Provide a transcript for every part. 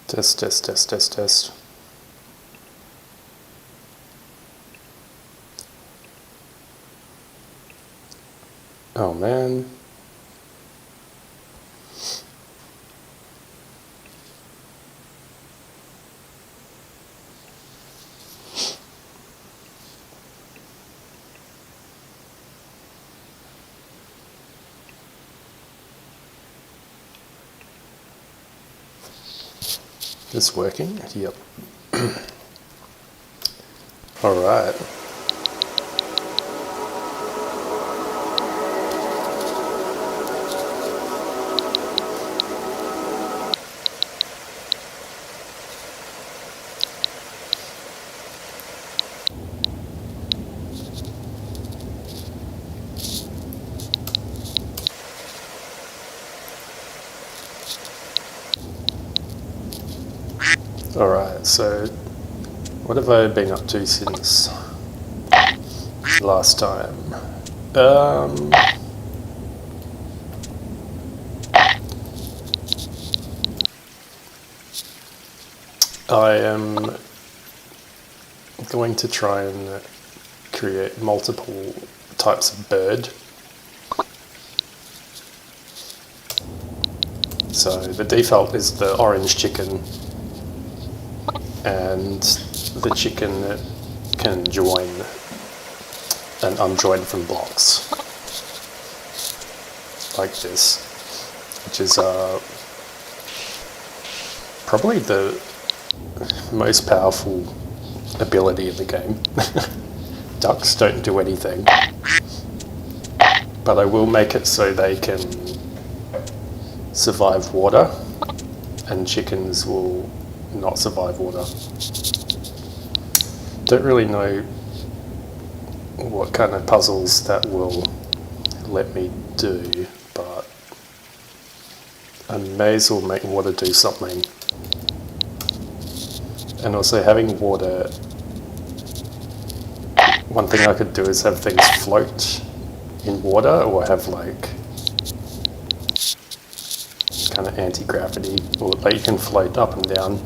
Test, test, test, test, test. Oh man. This working? Yep. All right. All right. So, what have I been up to since last time? I am going to try and create multiple types of bird. So the default is the orange chicken, and the chicken that can join and unjoin from blocks, like this, which is probably the most powerful ability in the game. Ducks don't do anything, but I will make it so they can survive water, and chickens will not survive water. Don't really know what kind of puzzles that will let me do, but I may as well make water do something. And also having water, one thing I could do is have things float in water, or have like kind of anti-gravity, or like you can float up and down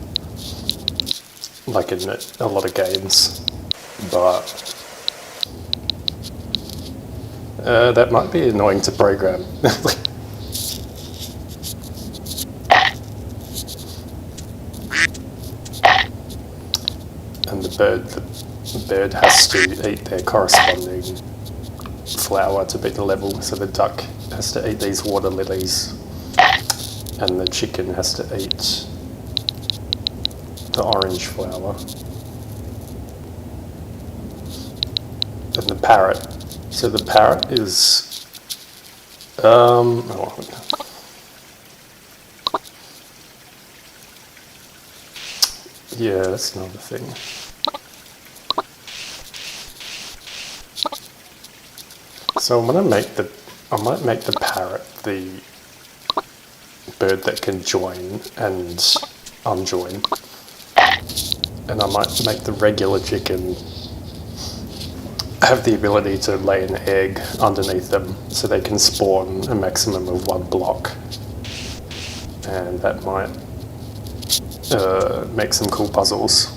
like in a lot of games, but that might be annoying to program. And the bird has to eat their corresponding flower to beat the level, so the duck has to eat these water lilies, and the chicken has to eat the orange flower. And the parrot. So the parrot is yeah, that's another thing. So I might make the parrot the bird that can join and unjoin. And I might make the regular chicken have the ability to lay an egg underneath them, so they can spawn a maximum of one block. And that might make some cool puzzles.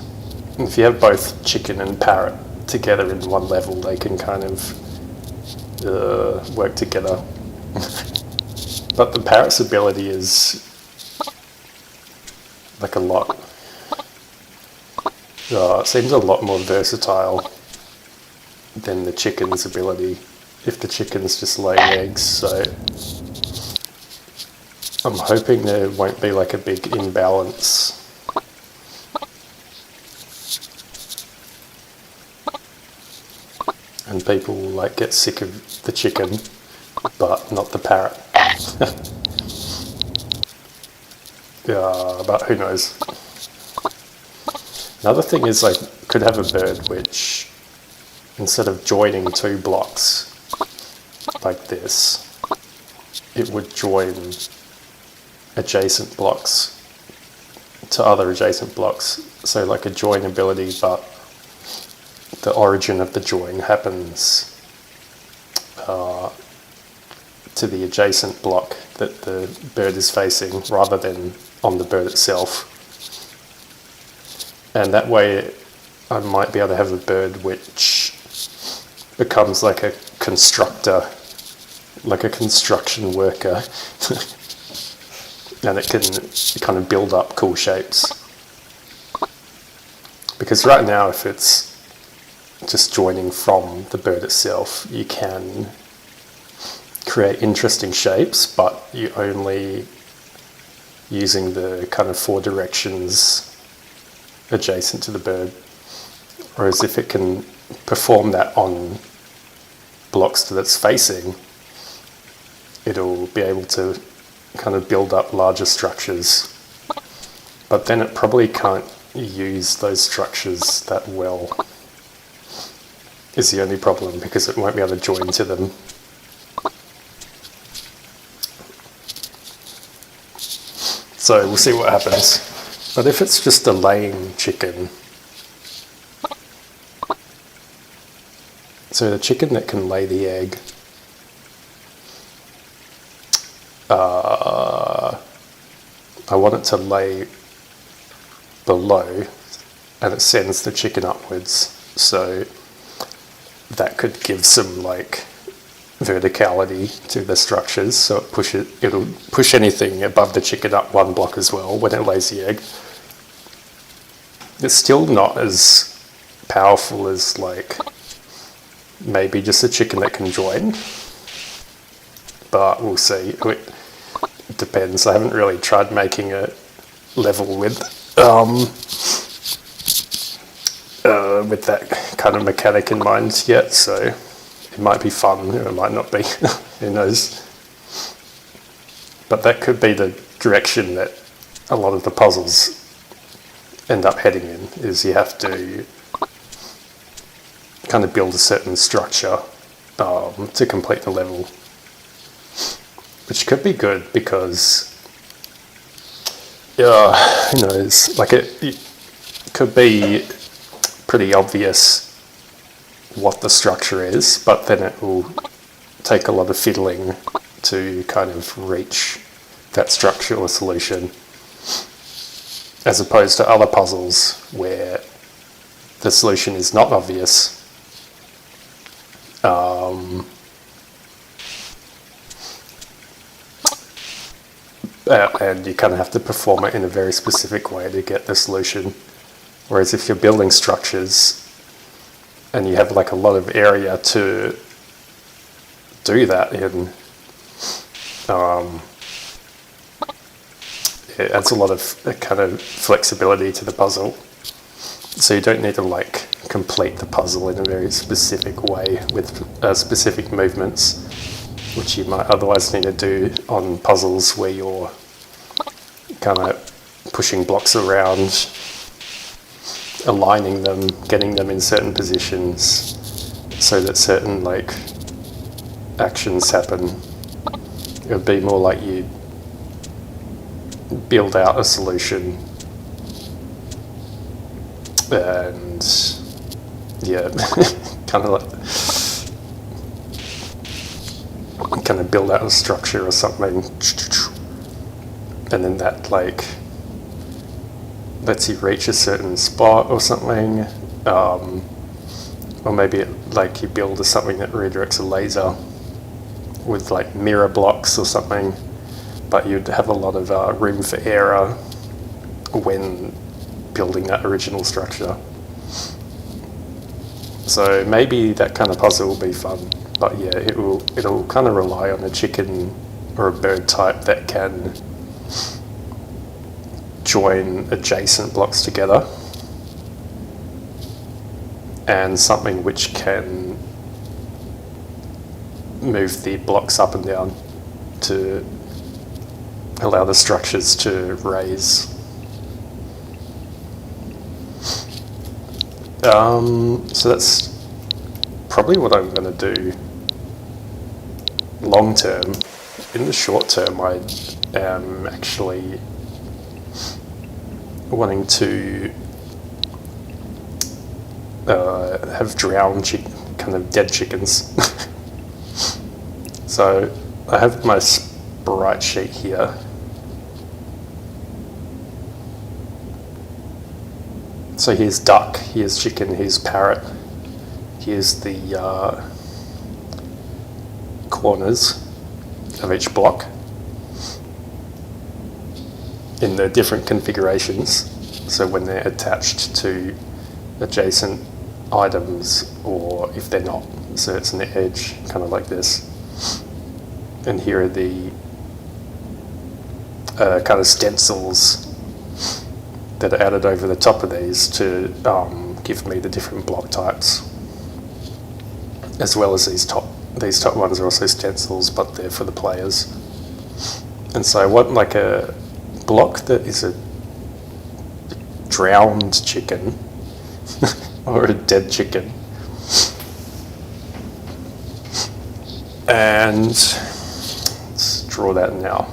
And if you have both chicken and parrot together in one level, they can kind of work together. But the parrot's ability is like a lot. It seems a lot more versatile than the chicken's ability, if the chicken's just laying eggs. So I'm hoping there won't be like a big imbalance. And people will like get sick of the chicken, but not the parrot. But who knows. Another thing is I could have a bird which, instead of joining two blocks like this, it would join adjacent blocks to other adjacent blocks. So like a join ability, but the origin of the join happens to the adjacent block that the bird is facing, rather than on the bird itself. And that way I might be able to have a bird which becomes like a constructor, like a construction worker, and it can kind of build up cool shapes. Because right now, if it's just joining from the bird itself, you can create interesting shapes, but you're only using the kind of 4 directions adjacent to the bird. Whereas if it can perform that on blocks that it's facing, it'll be able to kind of build up larger structures. But then it probably can't use those structures that well, is the only problem, because it won't be able to join to them. So we'll see what happens. But if it's just a laying chicken, so the chicken that can lay the egg, I want it to lay below and it sends the chicken upwards, so that could give some like verticality to the structures, so it'll push anything above the chicken up 1 block as well when it lays the egg. It's still not as powerful as like maybe just a chicken that can join, but we'll see. It depends. I haven't really tried making a level with that kind of mechanic in mind yet, so it might be fun, or it might not be. Who knows? But that could be the direction that a lot of the puzzles end up heading in, is you have to kind of build a certain structure to complete the level. Which could be good, because who knows, like it could be pretty obvious what the structure is, but then it will take a lot of fiddling to kind of reach that structure or solution, as opposed to other puzzles where the solution is not obvious. And you kind of have to perform it in a very specific way to get the solution. Whereas if you're building structures and you have like a lot of area to do that in, it adds a lot of kind of flexibility to the puzzle. So you don't need to like complete the puzzle in a very specific way with specific movements, which you might otherwise need to do on puzzles where you're kind of pushing blocks around, aligning them, getting them in certain positions so that certain like actions happen. It would be more like you build out a solution and kind of build out a structure or something, and then that like lets you reach a certain spot or something, or maybe like you build something that redirects a laser with like mirror blocks or something, but you'd have a lot of room for error when building that original structure. So maybe that kind of puzzle will be fun, but yeah, it'll kind of rely on a chicken or a bird type that can join adjacent blocks together, and something which can move the blocks up and down to allow the structures to raise. So that's probably what I'm going to do long term. In the short term, I am actually wanting to have drowned kind of dead chickens. So I have my sprite sheet here. So here's duck, here's chicken, here's parrot, here's the corners of each block in the different configurations. So when they're attached to adjacent items, or if they're not, so it's an edge, kind of like this. And here are the kind of stencils that are added over the top of these to give me the different block types, as well as these top ones are also stencils, but they're for the players. And so I want like a block that is a drowned chicken or a dead chicken, and let's draw that now.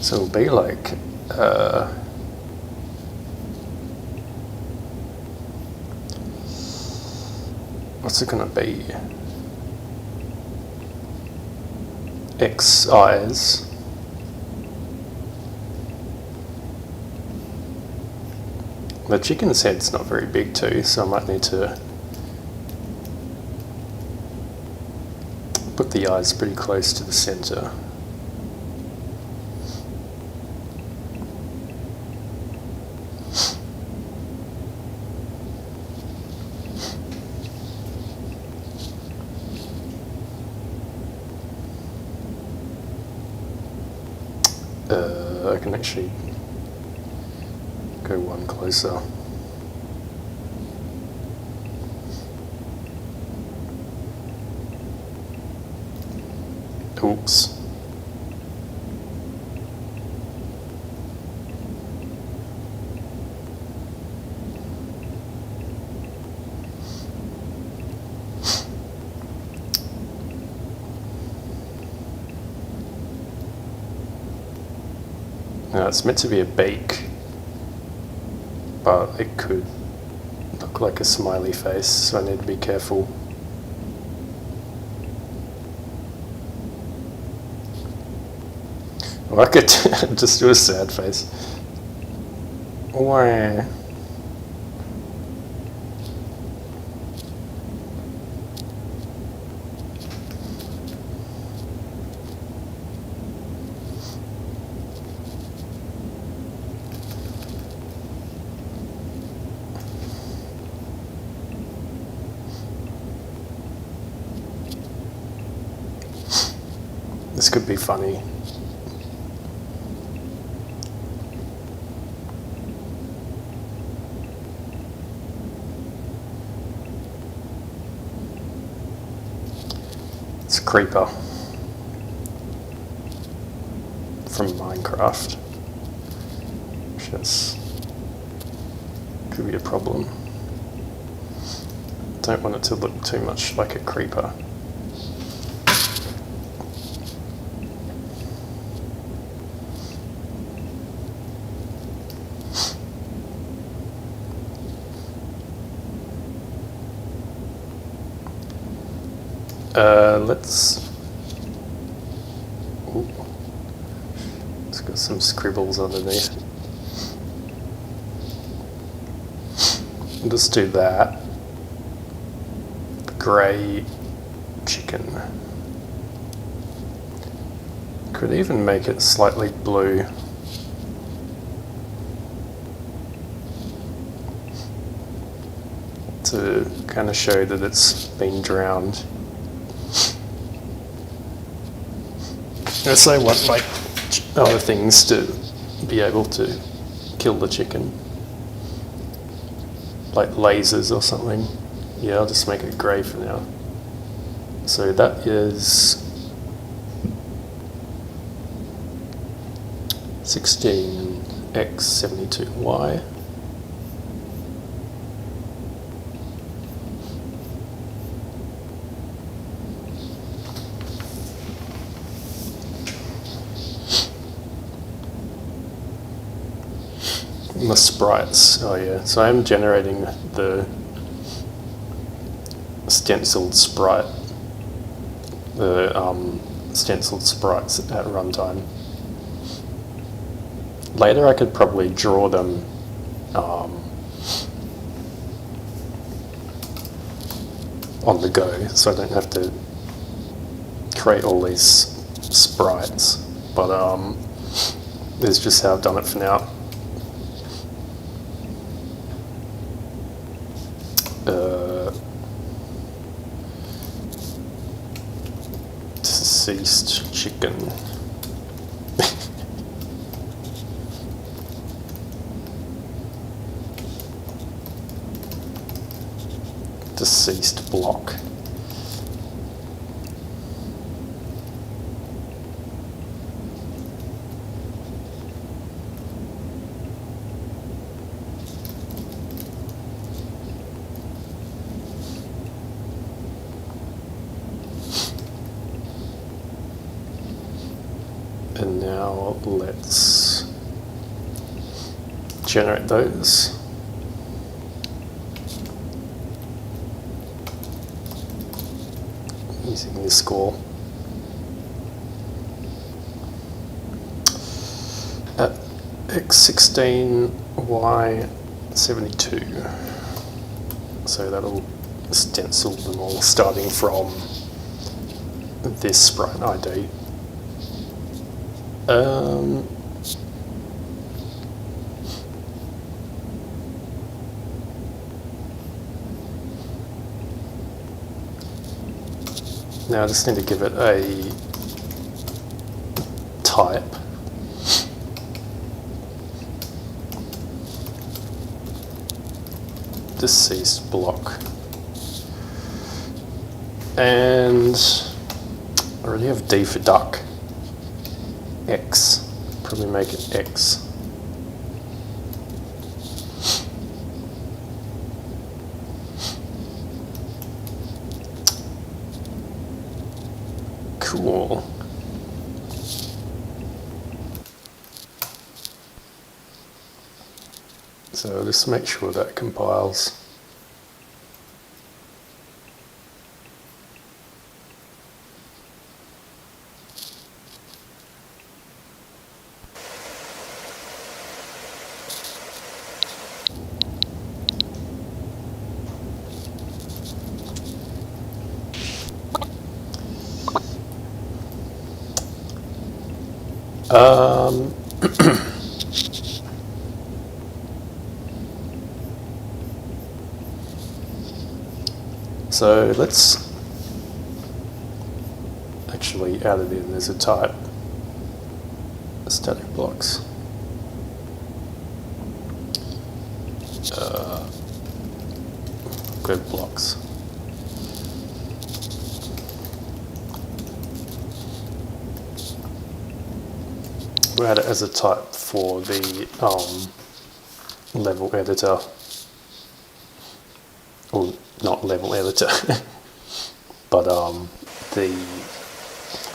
So it'll be like what's it gonna be? X eyes. The chicken's head's not very big too, so I might need to put the eyes pretty close to the center. I can actually go one closer. Oops. Now it's meant to be a beak, but it could look like a smiley face, so I need to be careful. Or I could just do a sad face. Wah. This could be funny. It's a creeper from Minecraft, which could be a problem. Don't want it to look too much like a creeper. It's got some scribbles underneath. We'll just do that. Grey chicken. Could even make it slightly blue. To kind of show that it's been drowned. So I want like other things to be able to kill the chicken, like lasers or something. Yeah, I'll just make it grey for now. So that is 16x72y. The sprites, oh yeah, so I'm generating the stenciled sprite, the stenciled sprites at runtime. Later I could probably draw them on the go, so I don't have to create all these sprites, but this is just how I've done it for now. Deceased chicken. Deceased block. And now let's generate those. Using this score. At x16, y72. So that'll stencil them all starting from this sprite ID. Now I just need to give it a type. Deceased block. And I already have D for duck. X. Probably make it X. Cool. So just make sure that compiles. So let's actually add it in as a type. Static blocks. Grid blocks. We'll add it as a type for the level editor. Or not level editor, but the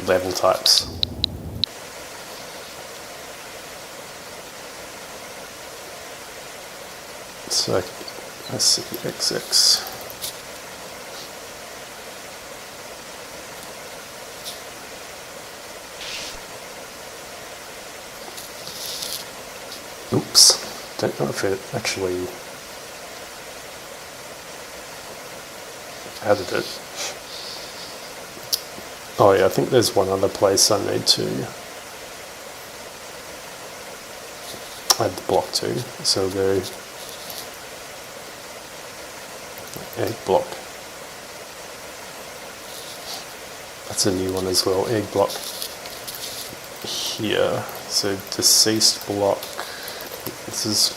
level types. So let's see, XX. Oops, don't know if it actually added it. Oh yeah, I think there's one other place I need to add the block to. So we'll go egg block. That's a new one as well, egg block here. So deceased block, this is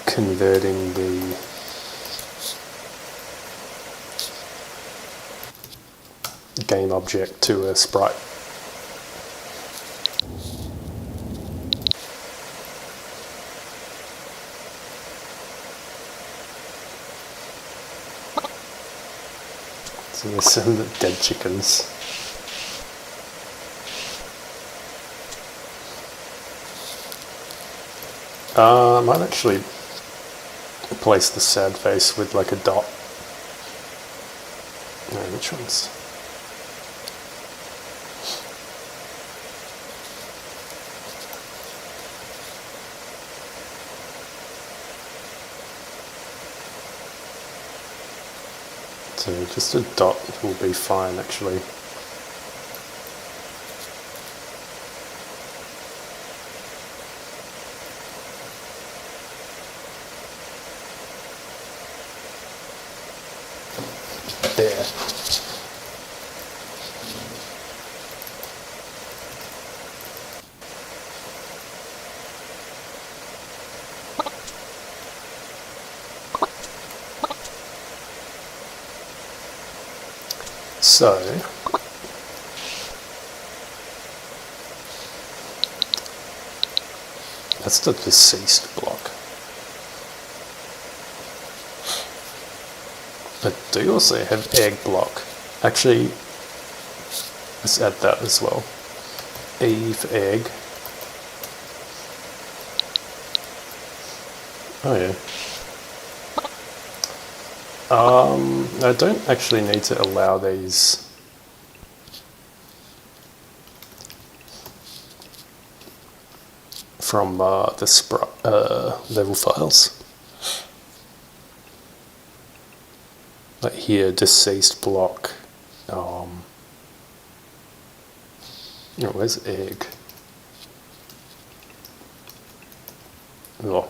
converting the game object to a sprite. So there's some dead chickens. I might actually place the sad face with like a dot. No, which ones? So just a dot will be fine actually. There. So that's the deceased block. I do also have egg block. Actually, let's add that as well. E for egg. Oh yeah. I don't actually need to allow these from the level files. Like here, deceased block. Where's egg? Oh.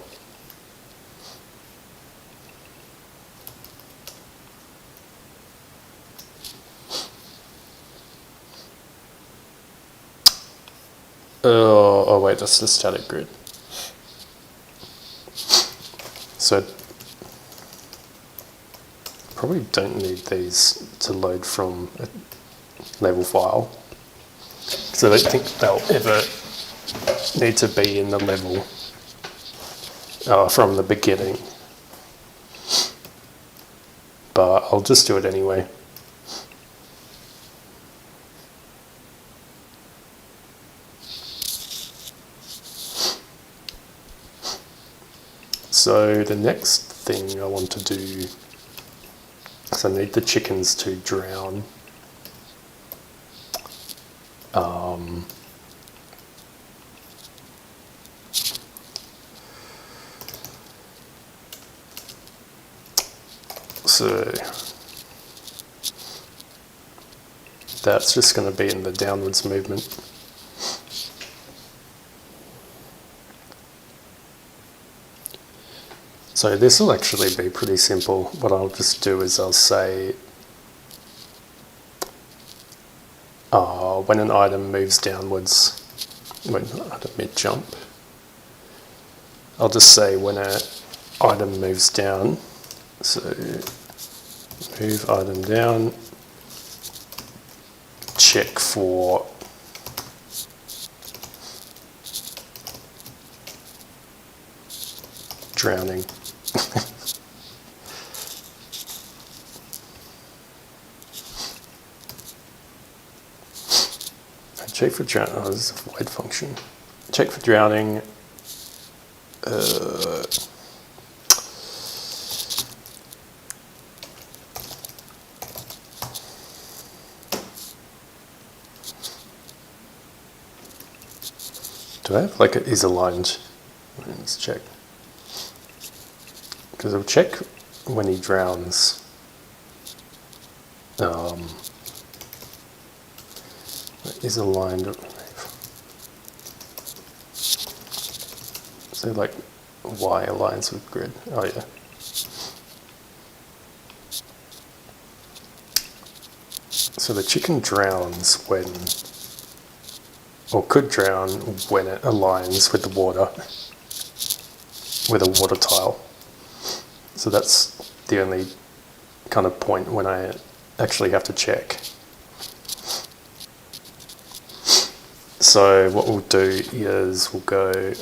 Oh wait, that's the static grid. So probably don't need these to load from a level file. So I don't think they'll ever need to be in the level from the beginning. But I'll just do it anyway. So the next thing I want to do is I need the chickens to drown. So that's just going to be in the downwards movement. So this will actually be pretty simple. What I'll just do is I'll say when an item moves downwards, at a mid jump, I'll just say when an item moves down, so move item down, check for drowning. Check for drowning. Oh, this is a void function. Check for drowning. Do I have like it is aligned? Let's check. Because I'll check when he drowns. Is aligned. So like Y aligns with grid. Oh yeah. So the chicken drowns when, or could drown when it aligns with the water, with a water tile. So that's the only kind of point when I actually have to check. So what we'll do is we'll go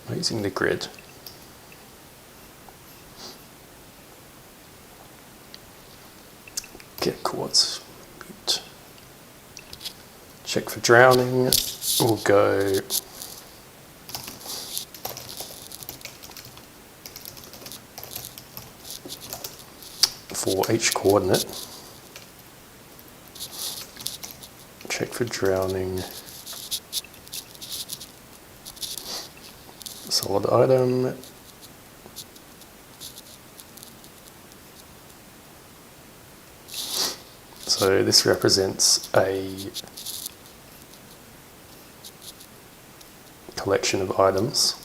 using the grid. Get quartz. Check for drowning. We'll go for each coordinate. Check for drowning. solid item. So this represents a collection of items.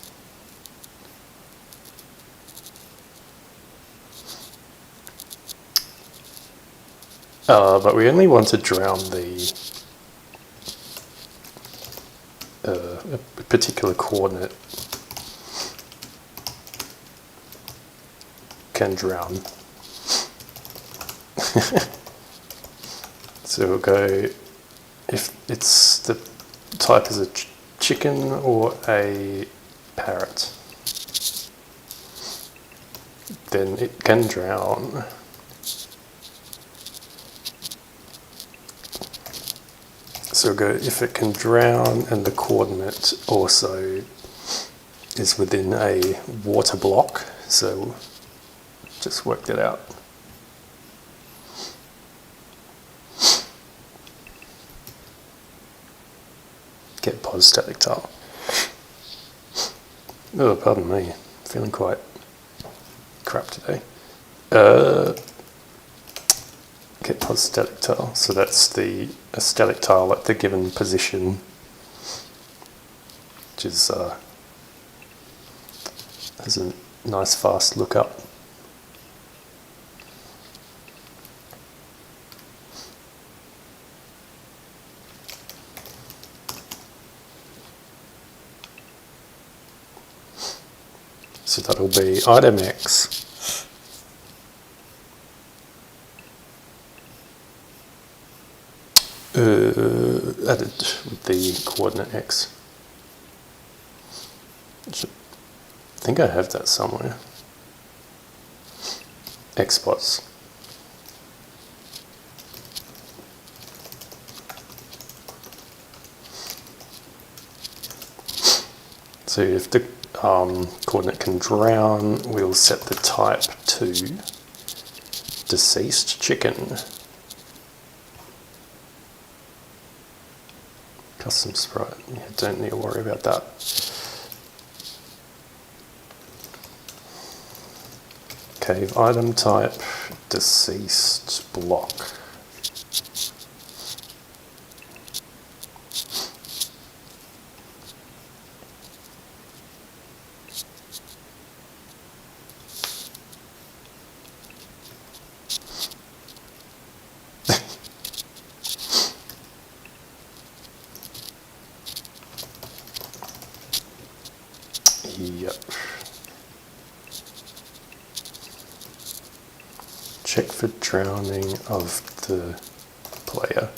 But we only want to drown a particular coordinate can drown. So we'll go, if it's the type is a chicken or a parrot, then it can drown. So we'll go if it can drown and the coordinate also is within a water block. So just work that out. Get pos static tile. Oh, pardon me. Feeling quite crap today. Get pos static tile. So that's a static tile at the given position, which is has a nice fast lookup. So that'll be item X added with the coordinate X. I think I have that somewhere. X spots. So if the coordinate can drown, we'll set the type to deceased chicken. Custom sprite, yeah, don't need to worry about that. Cave item type, deceased block. Yep. Check for drowning of the player.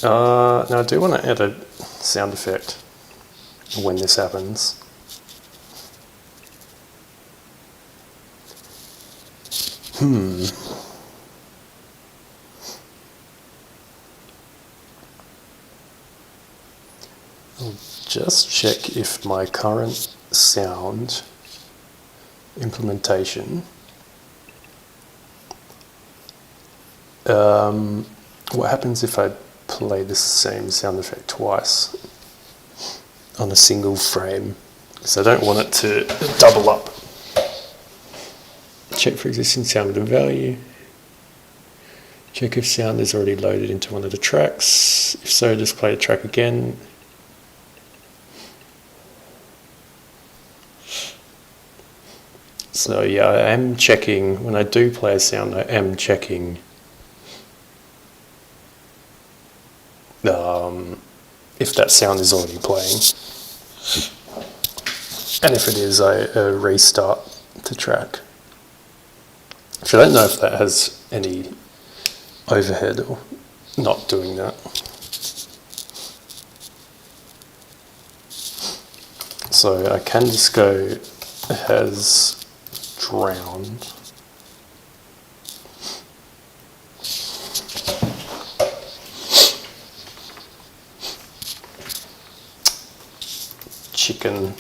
Now I do want to add a sound effect when this happens. I'll just check if my current sound implementation what happens if I play the same sound effect twice on a single frame? So I don't want it to double up. Check for existing sound and value. Check if sound is already loaded into one of the tracks. If so, just play the track again. So yeah, I am checking, when I do play a sound, I am checking if that sound is already playing. And if it is, I restart the track. Which I don't know if that has any overhead or not doing that. So I can just go has drowned. Chicken.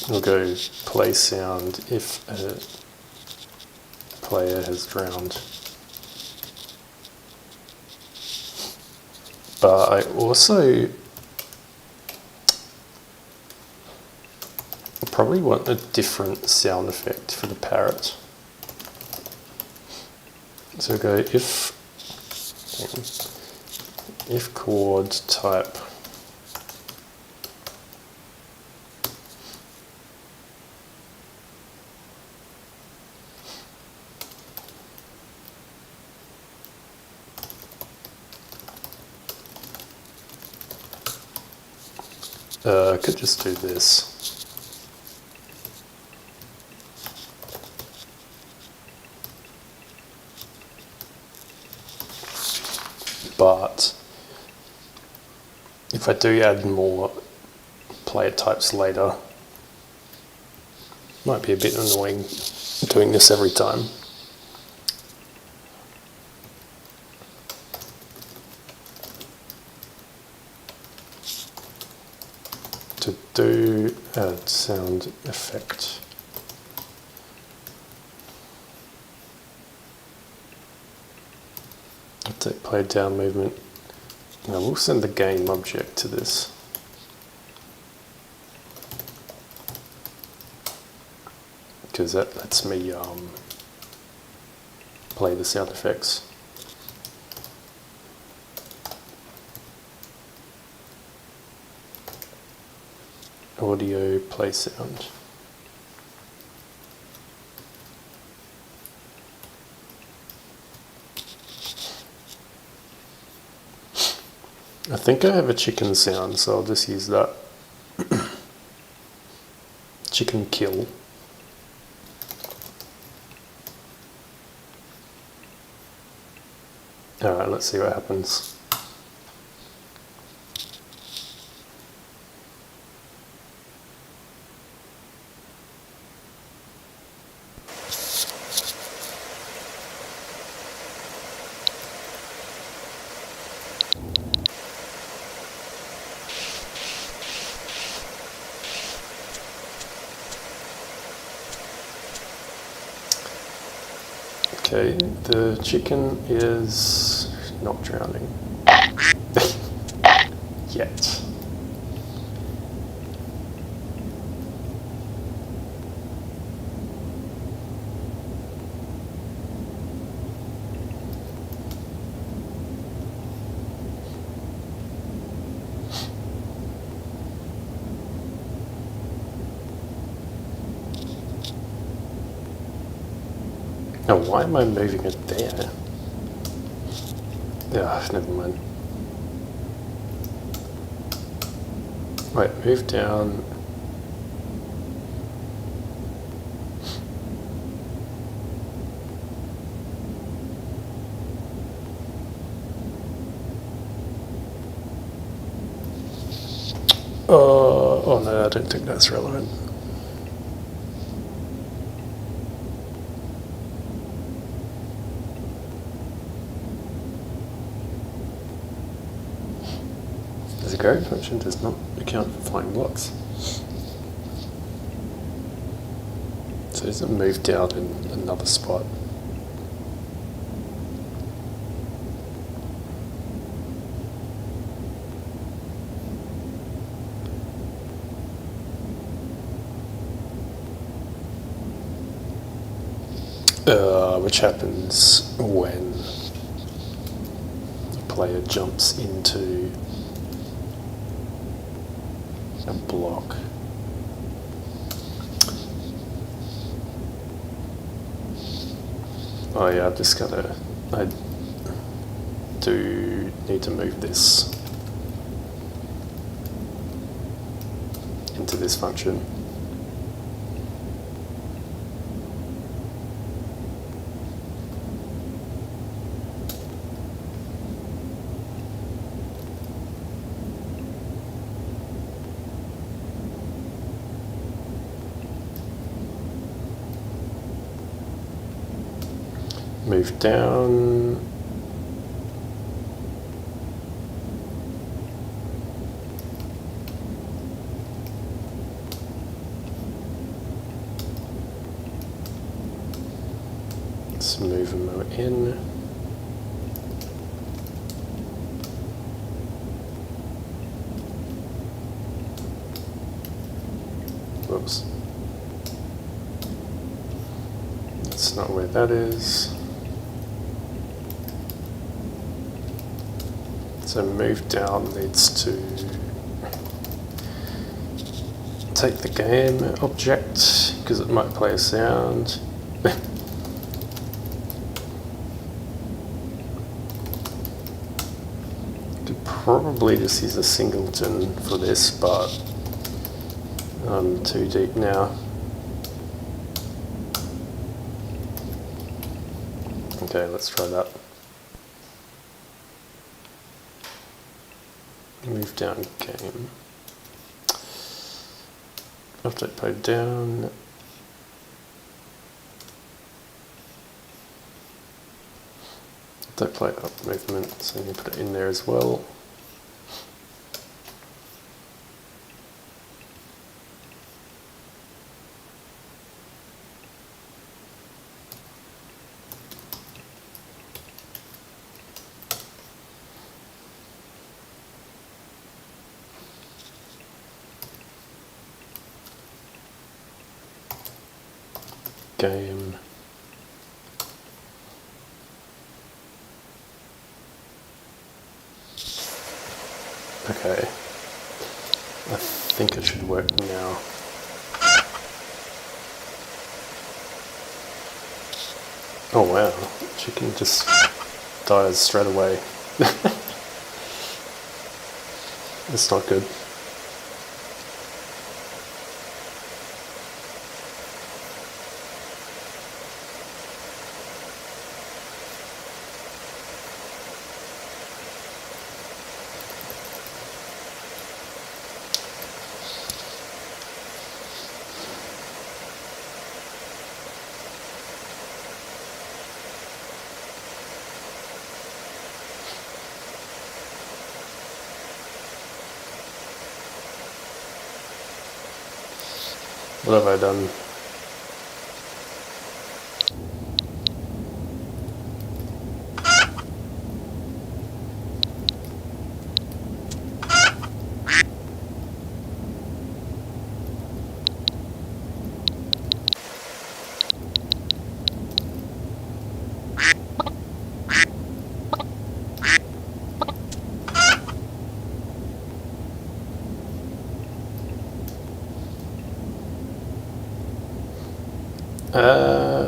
We'll go play sound if player has drowned. But I also probably want a different sound effect for the parrot. So go if chord type I could just do this. But if I do add more player types later, might be a bit annoying doing this every time. To do a sound effect. Take play down movement. Now we'll send the game object to this. Because that lets me play the sound effects. Audio play sound. I think I have a chicken sound, so I'll just use that. Chicken kill. Alright, let's see what happens. Okay, the chicken is not drowning. Yet. Now, why am I moving it there? Ah, never mind. Right, move down. Oh no, I don't think that's relevant. The grab function does not account for flying blocks. So does it move down in another spot? Which happens when the player jumps into a block. Oh yeah, I've just gotta, I do need to move this into this function. Move down. Let's move him in. Whoops. That's not where that is. So move down needs to take the game object because it might play a sound. Could probably just use a singleton for this, but I'm too deep now. Okay, let's try that. Move down game. Update play down. Update play up movement, so you can put it in there as well. Game. Okay. I think it should work now. Oh wow, chicken just dies straight away. That's not good. What have I done?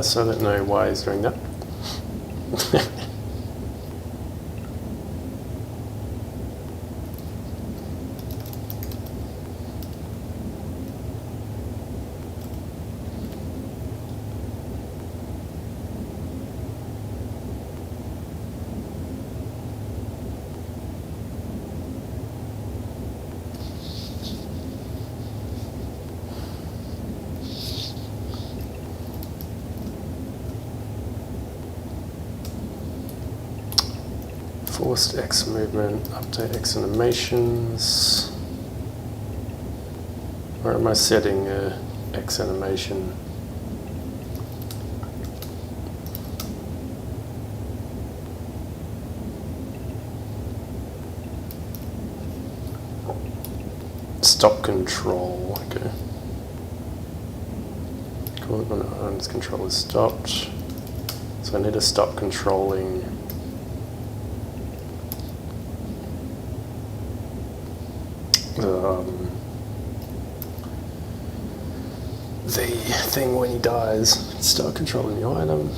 So I don't know why he's doing that. Forced X movement, update X animations. Where am I setting X animation? Stop control, okay. Cool, when its control is stopped. So I need to stop controlling the thing when he dies. Start controlling the item.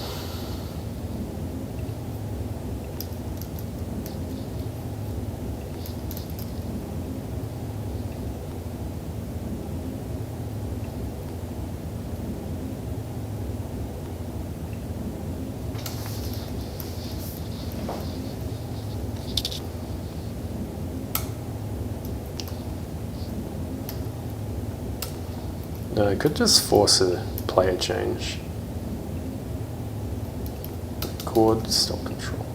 No, I could just force a player change. Record, stop control.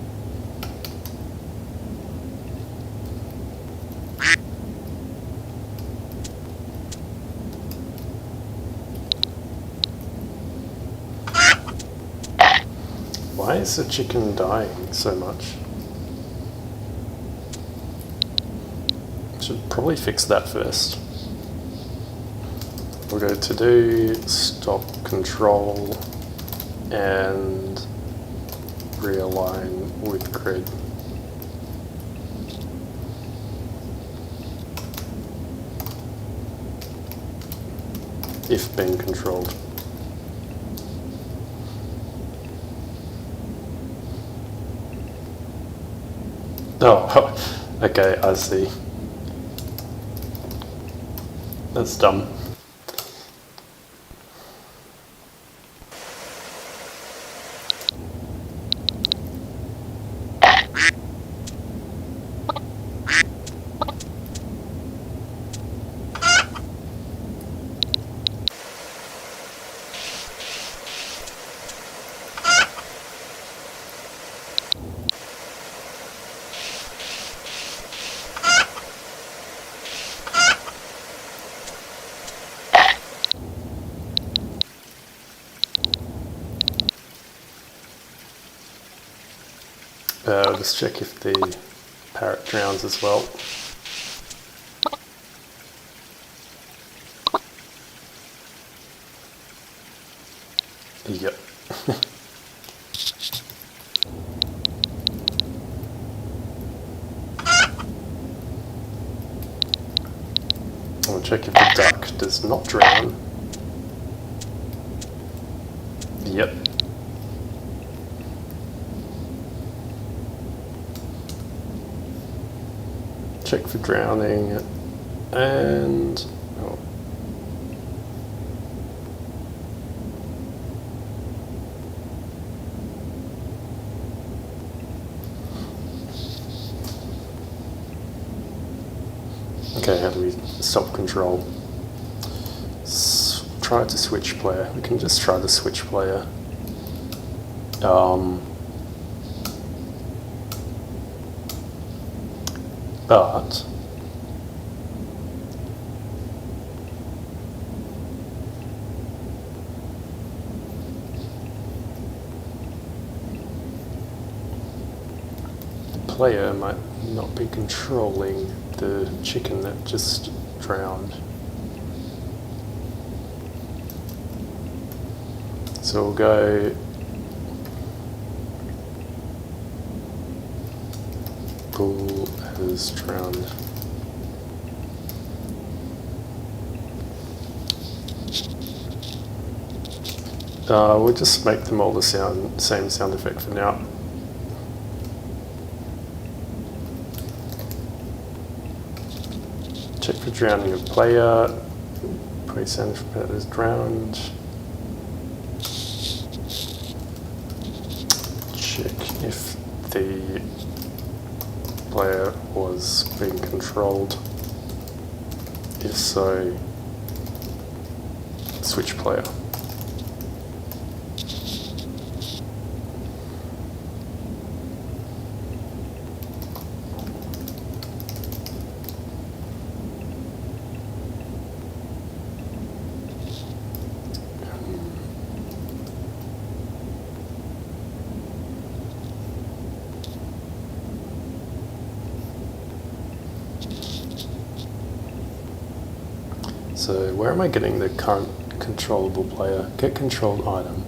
is the chicken dying so much? Should probably fix that first. We'll go to do, stop control, and realign with grid. If being controlled. Oh, okay, I see. That's dumb. Just check if the parrot drowns as well. Yep. I'll check if the duck does not drown. Yep. Check for drowning, and oh. Okay, how do we stop control? Try to switch player. We can just try the switch player. But the player might not be controlling the chicken that just drowned. So we'll go bull has drowned. We'll just make them all the same sound effect for now. Check for drowning of player. Play sound if player is drowned. Check if the player was being controlled. If so, switch player. So where am I getting the current controllable player? Get controlled item.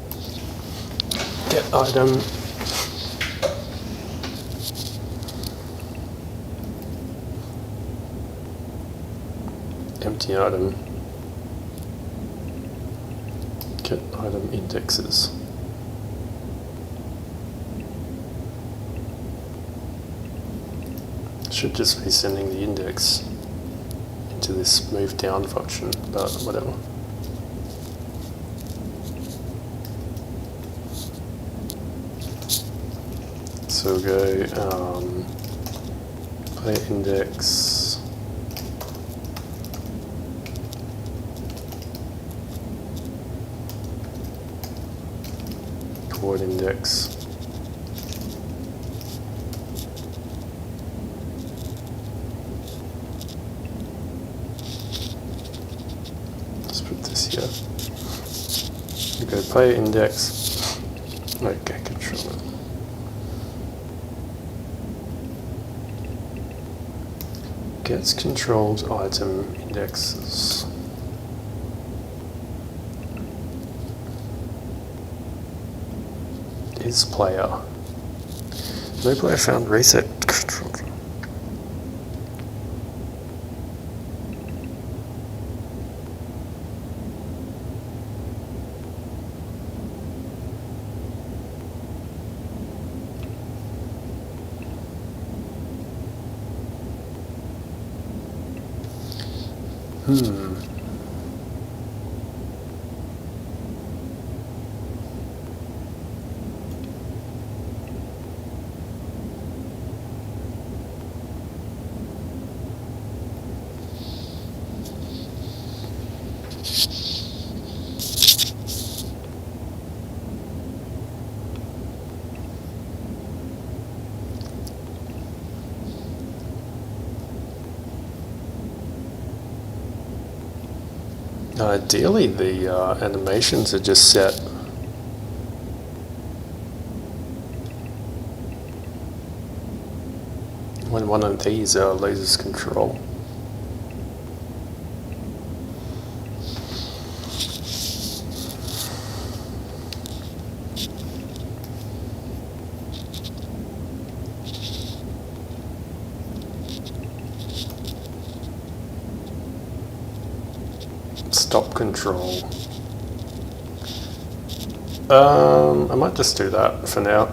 Get item. Empty item. Get item indexes. Should just be sending the index to this move down function, but whatever. So we'll go player index, toward index. Here. We go player index. Okay, control it. Gets controlled item indexes. Is player. No player found. Reset control. Ideally, the animations are just set when one of these loses control. Stop control. I might just do that for now.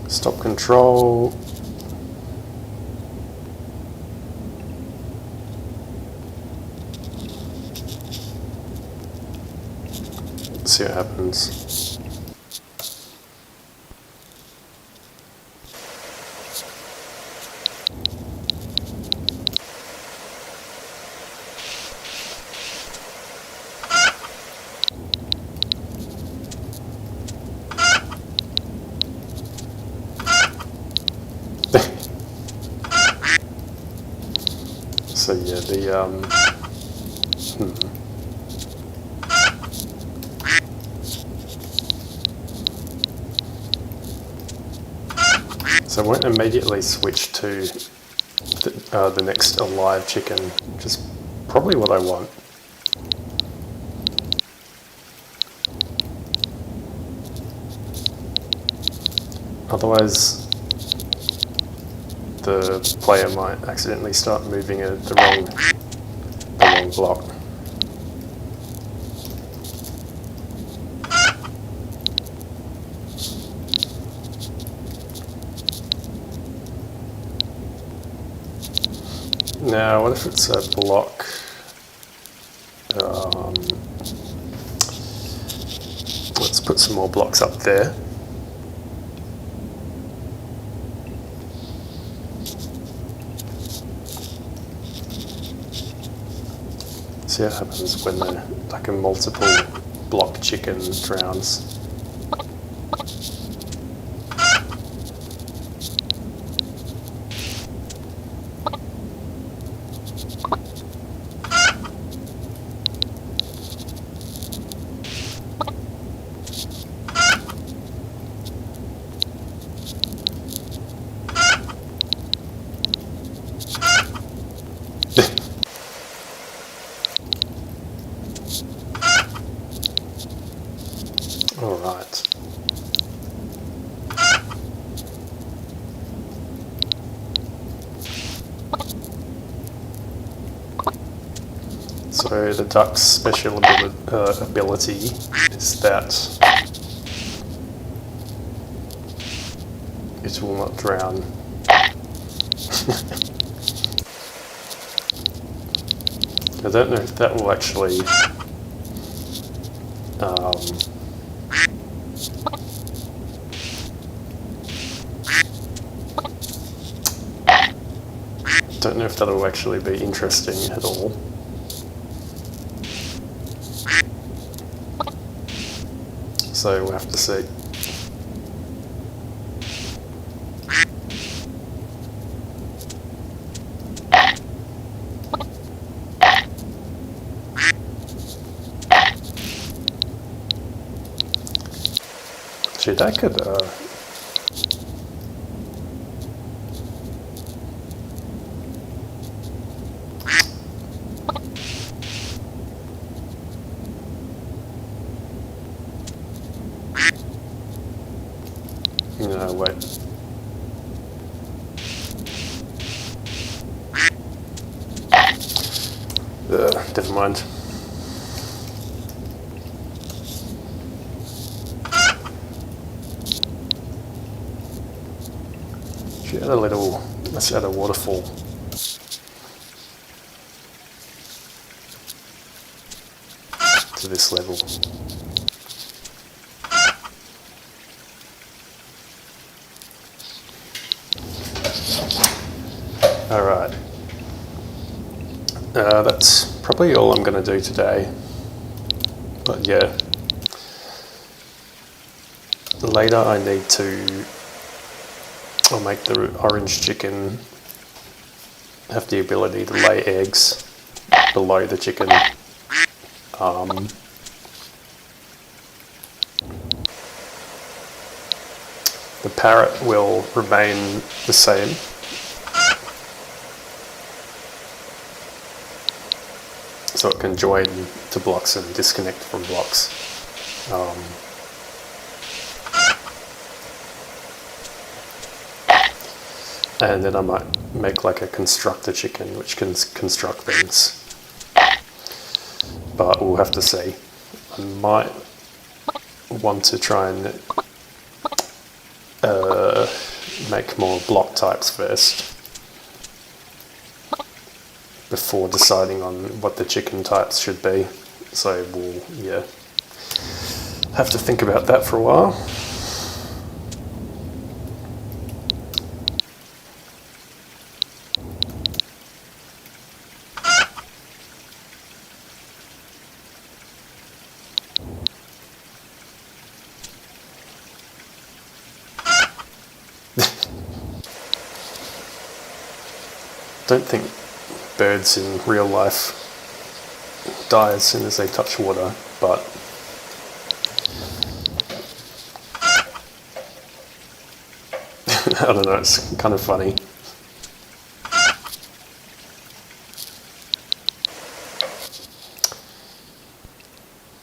Stop control. See what happens. So yeah, So I won't immediately switch to the next alive chicken, which is probably what I want. Otherwise, the player might accidentally start moving the wrong block. Now, what if it's a block? Let's put some more blocks up there. See what happens when like a multiple block chicken drowns. All right. So the duck's special ability is that it will not drown. I don't know if that will actually don't know if that'll actually be interesting at all. So we'll have to see. Actually, that could... no, wait. Never mind. Should add a little... Let's add a waterfall. To this level. Alright. That's probably all I'm going to do today. But yeah. Later I need to... I'll make the orange chicken have the ability to lay eggs below the chicken. The parrot will remain the same. So it can join to blocks and disconnect from blocks. And then I might make like a constructor chicken which can construct things. But we'll have to see. I might want to try and make more block types first before deciding on what the chicken types should be. So we'll, yeah, have to think about that for a while. Don't think birds in real life die as soon as they touch water, but I don't know, it's kind of funny.